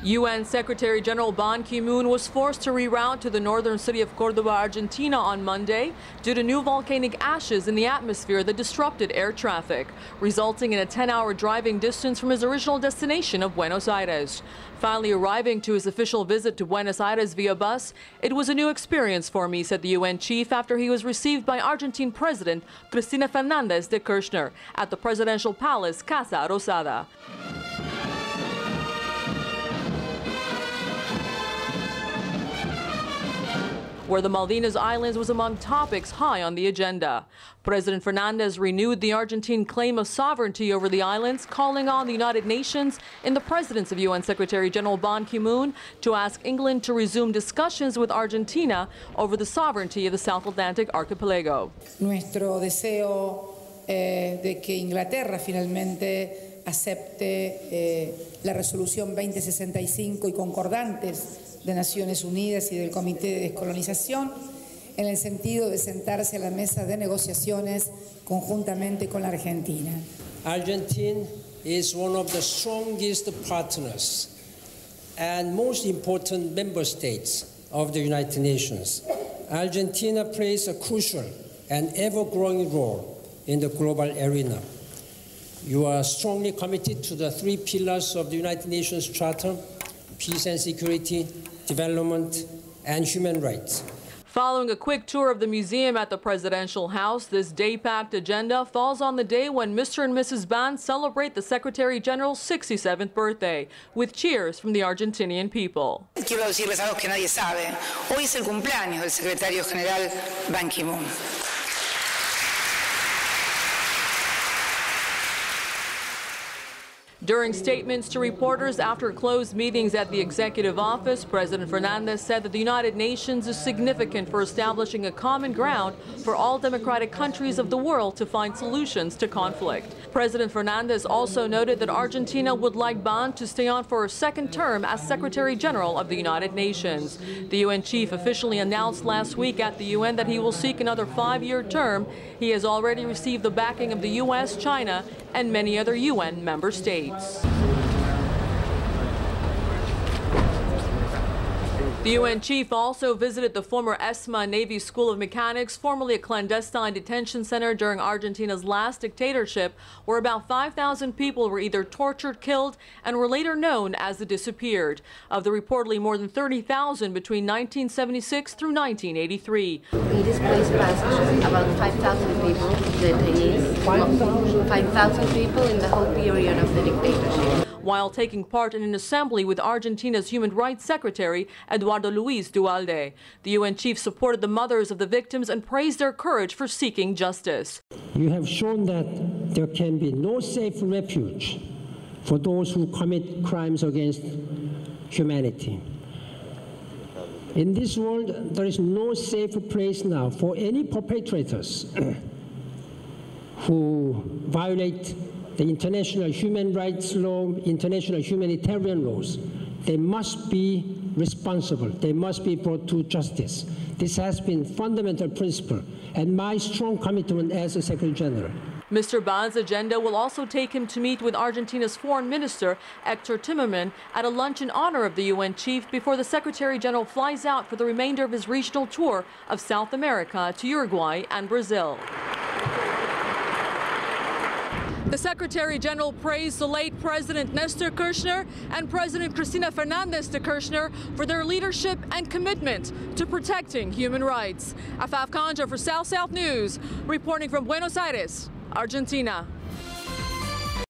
UN Secretary General Ban Ki-moon was forced to reroute to the northern city of Cordoba, Argentina on Monday due to new volcanic ashes in the atmosphere that disrupted air traffic, resulting in a 10-hour driving distance from his original destination of Buenos Aires. Finally arriving to his official visit to Buenos Aires via bus, it was a new experience for me, said the UN chief after he was received by Argentine President Cristina Fernández de Kirchner at the presidential palace Casa Rosada. Where the Malvinas Islands was among topics high on the agenda. President Fernandez renewed the Argentine claim of sovereignty over the islands, calling on the United Nations in the presence of UN Secretary General Ban Ki-moon to ask England to resume discussions with Argentina over the sovereignty of the South Atlantic archipelago. Nuestro deseo de que Inglaterra finalmente acepte la resolución 2065 y concordantes de Naciones Unidas y del Comité de Descolonización en el sentido de sentarse a la mesa de negociaciones conjuntamente con la Argentina. Argentina is one of the strongest partners and most important member states of the United Nations. Argentina plays a crucial and ever-growing role in the global arena. You are strongly committed to the three pillars of the United Nations Charter: peace and security, development, and human rights. Following a quick tour of the museum at the presidential house, this day-packed agenda falls on the day when Mr. and Mrs. Ban celebrate the Secretary General's 67th birthday, with cheers from the Argentinian people. Quiero decirles algo que nadie sabe. Hoy es el cumpleaños del Secretario General Ban Ki-moon. During statements to reporters after closed meetings at the executive office, President Fernandez said that the United Nations is significant for establishing a common ground for all democratic countries of the world to find solutions to conflict. President Fernandez also noted that Argentina would like Ban to stay on for a second term as Secretary General of the United Nations. The UN chief officially announced last week at the UN that he will seek another 5-year term. He has already received the backing of the US, China, and many other UN member states. The UN chief also visited the former ESMA Navy School of Mechanics, formerly a clandestine detention center during Argentina's last dictatorship, where about 5,000 people were either tortured, killed, and were later known as the disappeared. Of the reportedly more than 30,000 between 1976 through 1983. In this place passed about 5,000 people, detainees, 5,000 people in the whole period of the dictatorship. While taking part in an assembly with Argentina's Human Rights Secretary, Eduardo Luis Duhalde. The UN chief supported the mothers of the victims and praised their courage for seeking justice. You have shown that there can be no safe refuge for those who commit crimes against humanity. In this world, there is no safe place now for any perpetrators who violate the international human rights law, international humanitarian laws. They must be responsible. They must be brought to justice. This has been fundamental principle and my strong commitment as a Secretary General. Mr. Ban's agenda will also take him to meet with Argentina's Foreign Minister, Hector Timerman, at a lunch in honor of the UN chief before the Secretary General flies out for the remainder of his regional tour of South America to Uruguay and Brazil. The Secretary General praised the late President Nestor Kirchner and President Cristina Fernández de Kirchner for their leadership and commitment to protecting human rights. Afaf Kanja for South News, reporting from Buenos Aires, Argentina.